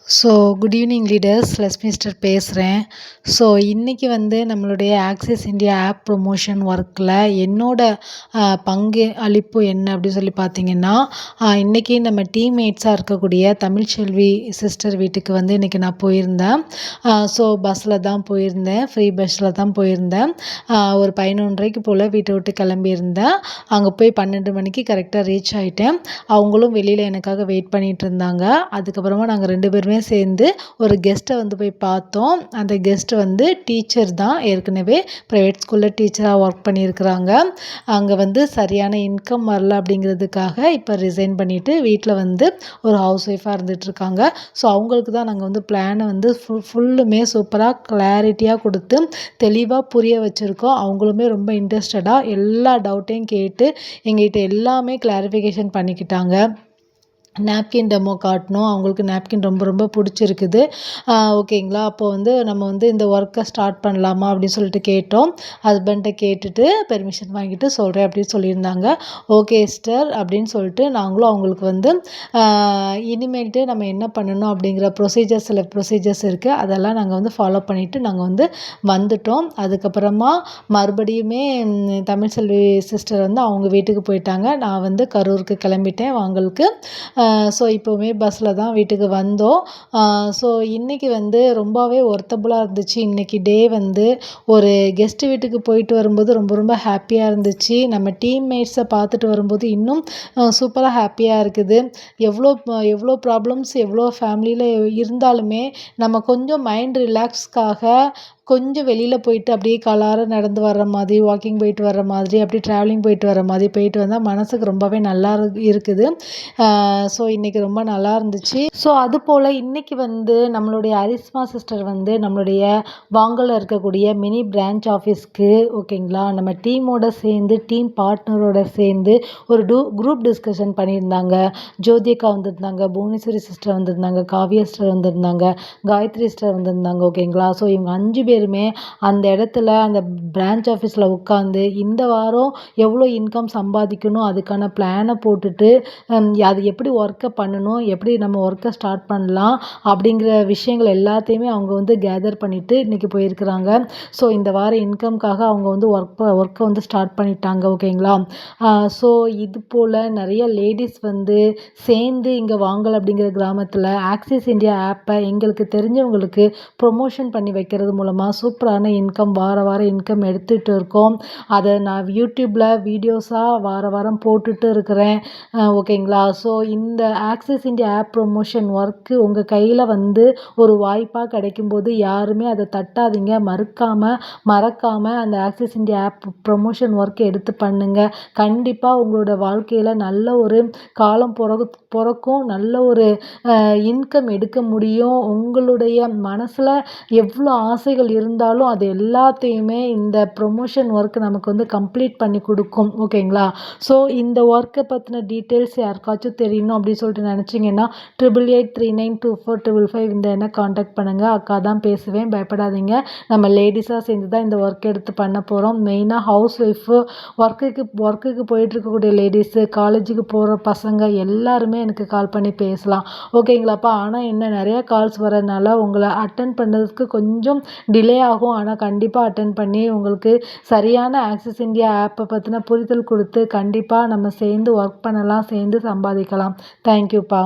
So good evening leaders, Lakshmi sister பேசுகிறேன். So இன்றைக்கி வந்து நம்மளுடைய ஆக்சிஸ் இந்தியா ஆப் ப்ரொமோஷன் ஒர்க்கில் என்னோட பங்கு அளிப்பு என்ன அப்படின்னு சொல்லி பார்த்தீங்கன்னா, இன்றைக்கி நம்ம டீம்மேட்ஸாக இருக்கக்கூடிய தமிழ்ச்செல்வி சிஸ்டர் வீட்டுக்கு வந்து இன்றைக்கி நான் போயிருந்தேன். ஸோ பஸ்ஸில் தான் போயிருந்தேன், ஃப்ரீ பஸ்ஸில் தான் போயிருந்தேன். ஒரு 11:30க்கு போல் வீட்டை விட்டு கிளம்பியிருந்தேன். அங்கே போய் 12 மணிக்கு கரெக்டாக ரீச் ஆகிட்டேன். அவங்களும் வெளியில் எனக்காக வெயிட் பண்ணிகிட்டு இருந்தாங்க. அதுக்கப்புறமா நாங்கள் 2 பேருமே சேர்ந்து ஒரு கெஸ்ட்டை வந்து போய் பார்த்தோம். அந்த கெஸ்ட் வந்து டீச்சர் தான், ஏற்கனவே ப்ரைவேட் ஸ்கூலில் டீச்சராக ஒர்க் பண்ணியிருக்கிறாங்க. அங்கே வந்து சரியான இன்கம் வரல அப்படிங்கிறதுக்காக இப்போ ரிசைன் பண்ணிவிட்டு வீட்டில் வந்து ஒரு ஹவுஸ் ஒய்ஃபாக இருந்துகிட்ருக்காங்க. ஸோ அவங்களுக்கு தான் நாங்கள் வந்து பிளானை வந்து ஃபுல்லுமே சூப்பராக கிளாரிட்டியாக கொடுத்து தெளிவாக புரிய வச்சுருக்கோம். அவங்களுமே ரொம்ப இன்ட்ரெஸ்டடாக எல்லா டவுட்டையும் கேட்டு எங்கள்கிட்ட எல்லாமே கிளாரிஃபிகேஷன் பண்ணிக்கிட்டாங்க. நாப்கின் டெமோ காட்டினோம். அவங்களுக்கு நாப்கின் ரொம்ப ரொம்ப பிடிச்சிருக்குது. ஓகேங்களா, அப்போ வந்து நம்ம வந்து இந்த ஒர்க்கை ஸ்டார்ட் பண்ணலாமா அப்படின்னு சொல்லிட்டு கேட்டோம். ஹஸ்பண்ட்டை கேட்டுட்டு பெர்மிஷன் வாங்கிட்டு சொல்கிறேன் அப்படின்னு சொல்லியிருந்தாங்க. ஓகே சிஸ்டர் அப்படின்னு சொல்லிட்டு நாங்களும் அவங்களுக்கு வந்து இனிமேல்ட்டு நம்ம என்ன பண்ணணும் அப்படிங்கிற சில ப்ரொசீஜர்ஸ் இருக்குது, அதெல்லாம் நாங்கள் வந்து ஃபாலோ பண்ணிவிட்டு நாங்கள் வந்து வந்துட்டோம். அதுக்கப்புறமா மறுபடியுமே தமிழ்செல்வி சிஸ்டர் வந்து அவங்க வீட்டுக்கு போயிட்டாங்க. நான் வந்து கரூருக்கு கிளம்பிட்டேன் வாங்கலுக்கு. ஸோ இப்போவுமே பஸ்ஸில் தான் வீட்டுக்கு வந்தோம். ஸோ இன்றைக்கி வந்து ரொம்பவே ஒர்த்தபுளாக இருந்துச்சு. இன்றைக்கி டே வந்து ஒரு கெஸ்ட்டு வீட்டுக்கு போயிட்டு வரும்போது ரொம்ப ரொம்ப ஹாப்பியாக இருந்துச்சு. நம்ம டீம்மேட்ஸை பார்த்துட்டு வரும்போது இன்னும் சூப்பராக ஹாப்பியாக இருக்குது. எவ்வளோ ப்ராப்ளம்ஸ் எவ்வளோ ஃபேமிலியில் இருந்தாலுமே நம்ம கொஞ்சம் மைண்ட் ரிலாக்ஸ்க்காக கொஞ்சம் வெளியில் போயிட்டு அப்படியே காலார நடந்து வர்ற மாதிரி, வாக்கிங் போயிட்டு வர்ற மாதிரி, அப்படியே ட்ராவலிங் போயிட்டு வர்ற மாதிரி போயிட்டு வந்தால் மனசுக்கு ரொம்பவே நல்லா இருக்குது. ஸோ இன்றைக்கி ரொம்ப நல்லா இருந்துச்சு. ஸோ அதுபோல் இன்றைக்கி வந்து நம்மளுடைய அரிஸ்மா சிஸ்டர் வந்து நம்மளுடைய வாங்கலில் இருக்கக்கூடிய மினி பிரான்ச் ஆஃபீஸ்க்கு, ஓகேங்களா, நம்ம டீமோட சேர்ந்து டீம் பார்ட்னரோட சேர்ந்து ஒரு குரூப் டிஸ்கஷன் பண்ணியிருந்தாங்க. ஜோதிகா வந்திருந்தாங்க, புவனேஸ்வரி சிஸ்டர் வந்திருந்தாங்க, காவியா சிஸ்டர் வந்திருந்தாங்க, காயத்ரி சிஸ்டர் வந்திருந்தாங்க. ஓகேங்களா, ஸோ இவங்க 5 பேருமே அந்த இடத்துல அந்த பிரான்ச் ஆஃபீஸில் உட்காந்து இந்த வாரம் எவ்வளோ இன்கம் சம்பாதிக்கணும் அதுக்கான பிளானை போட்டுட்டு அது எப்படி ஒர்க்கை பண்ணணும், எப்படி நம்ம ஒர்க்கை ஸ்டார்ட் பண்ணலாம் அப்படிங்கிற விஷயங்கள் எல்லாத்தையுமே அவங்க வந்து கேதர் பண்ணிவிட்டு இன்றைக்கி போயிருக்கிறாங்க. ஸோ இந்த வார இன்கம்காக அவங்க வந்து ஒர்க்கை வந்து ஸ்டார்ட் பண்ணிட்டாங்க. ஓகேங்களா, ஸோ இது போல் நிறைய லேடிஸ் வந்து சேர்ந்து இங்கே வாங்கல் அப்படிங்கிற கிராமத்தில் ஆக்சிஸ் இந்தியா ஆப்பை எங்களுக்கு தெரிஞ்சவங்களுக்கு ப்ரொமோஷன் பண்ணி வைக்கிறது மூலமாக சூப்பரான இன்கம் வாரம் இன்கம் எடுத்துகிட்டு இருக்கோம். அதை நான் யூடியூப்பில் வீடியோஸாக வாரம் போட்டுட்டு இருக்கிறேன். ஓகேங்களா, ஸோ இந்த Axis India app promotion work உங்கள் கையில் வந்து ஒரு வாய்ப்பாக கிடைக்கும்போது யாருமே அதை தட்டாதீங்க. மறக்காமல் அந்த Axis India app promotion work எடுத்து பண்ணுங்கள். கண்டிப்பாக உங்களோட வாழ்க்கையில் நல்ல ஒரு காலம் பிறக்கும், நல்ல ஒரு இன்கம் எடுக்க முடியும். உங்களுடைய மனசில் எவ்வளோ ஆசைகள் இருந்தாலும் அது எல்லாத்தையுமே இந்த ப்ரொமோஷன் ஒர்க் நமக்கு வந்து கம்ப்ளீட் பண்ணி கொடுக்கும். ஓகேங்களா, ஸோ இந்த ஒர்க்கை பற்றின டீட்டெயில்ஸ் யாருக்காச்சும் தெரியணும் அப்படின்னு சொல்லிட்டு நினச்சிங்கன்னா 8883924555 இந்த என்ன காண்டாக்ட் பண்ணுங்கள். அக்கா தான் பேசுவேன், பயப்படாதீங்க. நம்ம லேடிஸாக சேர்ந்து தான் இந்த ஒர்க் எடுத்து பண்ண போகிறோம். மெயினாக ஹவுஸ் ஒய்ஃபு, ஒர்க்குக்கு போயிட்டுருக்கக்கூடிய லேடிஸு, காலேஜுக்கு போகிற பசங்க எல்லாருமே எனக்கு கால் பண்ணி பேசலாம். ஓகேங்களாப்பா, ஆனால் என்ன நிறையா கால்ஸ் வரதுனால உங்களை அட்டன் பண்ணுறதுக்கு கொஞ்சம் டிலே ஆகும். ஆனால் கண்டிப்பாக அட்டன் பண்ணி உங்களுக்கு சரியான ஆக்சிஸ் இந்தியா ஆப்பை பற்றின புரிதல் கொடுத்து கண்டிப்பாக நம்ம சேர்ந்து ஒர்க் பண்ணலாம், சேர்ந்து சம்பாதிக்கலாம். தேங்க்யூப்பா.